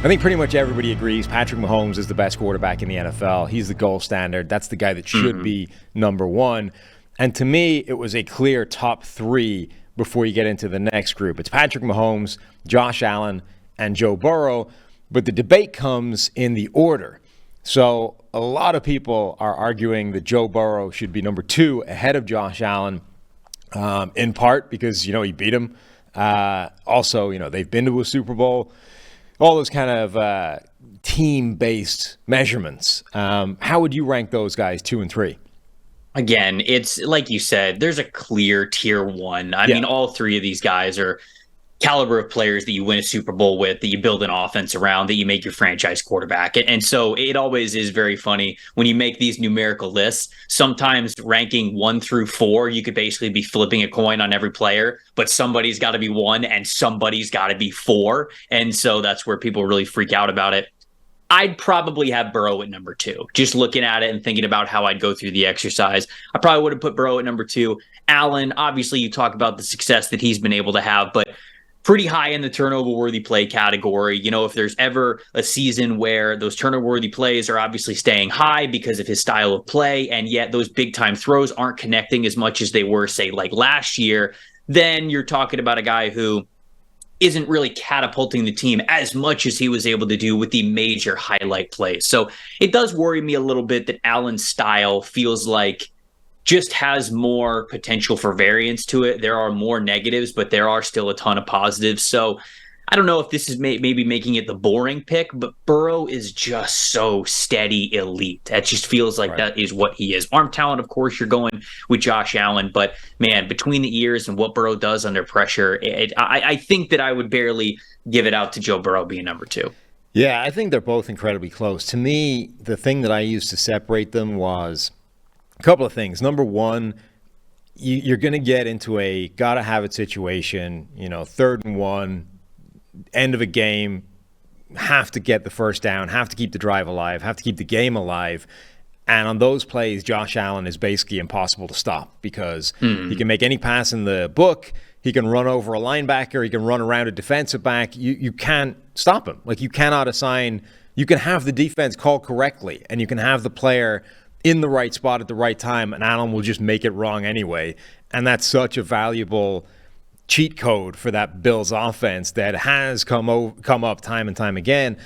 I think pretty much everybody agrees Patrick Mahomes is the best quarterback in the NFL. He's the gold standard. That's the guy that should be number one. And to me, it was a clear top three before you get into the next group. It's Patrick Mahomes, Josh Allen, and Joe Burrow. But the debate comes in the order. So a lot of people are arguing that Joe Burrow should be number two ahead of Josh Allen, in part because, he beat him. Also, they've been to a Super Bowl. All those kind of team-based measurements. How would you rank those guys 2 and 3? Again, it's like you said, there's a clear tier one. I mean, all three of these guys are caliber of players that you win a Super Bowl with, that you build an offense around, that you make your franchise quarterback. And so it always is very funny when you make these numerical lists. Sometimes ranking 1 through 4, you could basically be flipping a coin on every player, but somebody's got to be 1 and somebody's got to be 4. And so that's where people really freak out about it. I'd probably have Burrow at number 2. Just looking at it and thinking about how I'd go through the exercise, I probably would have put Burrow at number 2. Allen, obviously you talk about the success that he's been able to have, but pretty high in the turnover-worthy play category. If there's ever a season where those turnover-worthy plays are obviously staying high because of his style of play, and yet those big-time throws aren't connecting as much as they were, say, like last year, then you're talking about a guy who isn't really catapulting the team as much as he was able to do with the major highlight plays. So it does worry me a little bit that Allen's style feels like just has more potential for variance to it. There are more negatives, but there are still a ton of positives. So I don't know if this is maybe making it the boring pick, but Burrow is just so steady elite. That just feels like that is what he is. Arm talent, of course, you're going with Josh Allen, but man, between the ears and what Burrow does under pressure, I think that I would barely give it out to Joe Burrow being number 2. Yeah, I think they're both incredibly close. To me, the thing that I used to separate them was a couple of things. Number one, you're going to get into a gotta-have-it situation, 3rd and 1, end of a game, have to get the first down, have to keep the drive alive, have to keep the game alive. And on those plays, Josh Allen is basically impossible to stop because he can make any pass in the book. He can run over a linebacker. He can run around a defensive back. You can't stop him. Like, you cannot assign – you can have the defense called correctly, and you can have the player – in the right spot at the right time, and Allen will just make it wrong anyway. And that's such a valuable cheat code for that Bills offense that has come up time and time again.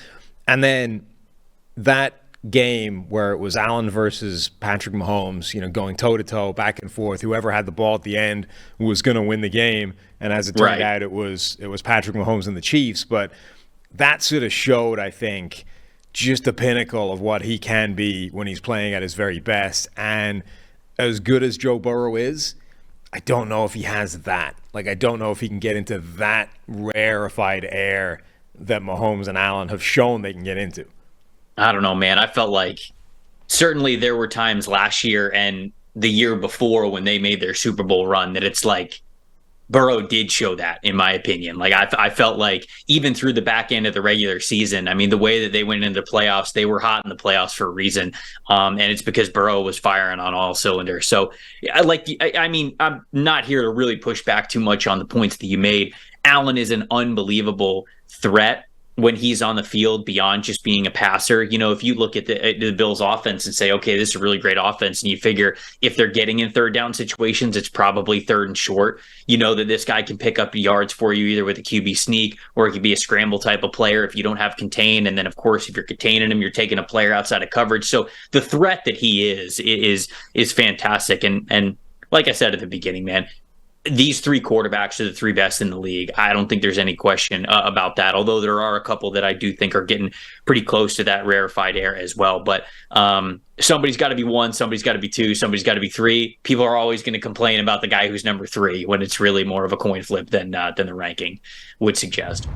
And then that game where it was Allen versus Patrick Mahomes, going toe-to-toe, back and forth, whoever had the ball at the end was going to win the game. And as it turned out, it was Patrick Mahomes and the Chiefs. But that sort of showed, I think, just the pinnacle of what he can be when he's playing at his very best. And as good as Joe Burrow is, I don't know if he has that. Like, I don't know if he can get into that rarefied air that Mahomes and Allen have shown they can get into. I don't know, man. I felt like certainly there were times last year and the year before when they made their Super Bowl run that it's like Burrow did show that, in my opinion. Like, I felt like even through the back end of the regular season, I mean, the way that they went into the playoffs, they were hot in the playoffs for a reason. And it's because Burrow was firing on all cylinders. So I'm not here to really push back too much on the points that you made. Allen is an unbelievable threat when he's on the field beyond just being a passer. If you look at the Bills offense and say, okay, this is a really great offense, and you figure if they're getting in 3rd down situations, it's probably 3rd and short. You know that this guy can pick up yards for you either with a QB sneak or it could be a scramble type of player if you don't have contain. And then, of course, if you're containing him, you're taking a player outside of coverage. So the threat that he is fantastic. And like I said at the beginning, man, these 3 quarterbacks are the 3 best in the league. I don't think there's any question about that, although there are a couple that I do think are getting pretty close to that rarefied air as well. But somebody's got to be 1, somebody's got to be 2, somebody's got to be 3. People are always going to complain about the guy who's number 3 when it's really more of a coin flip than the ranking would suggest.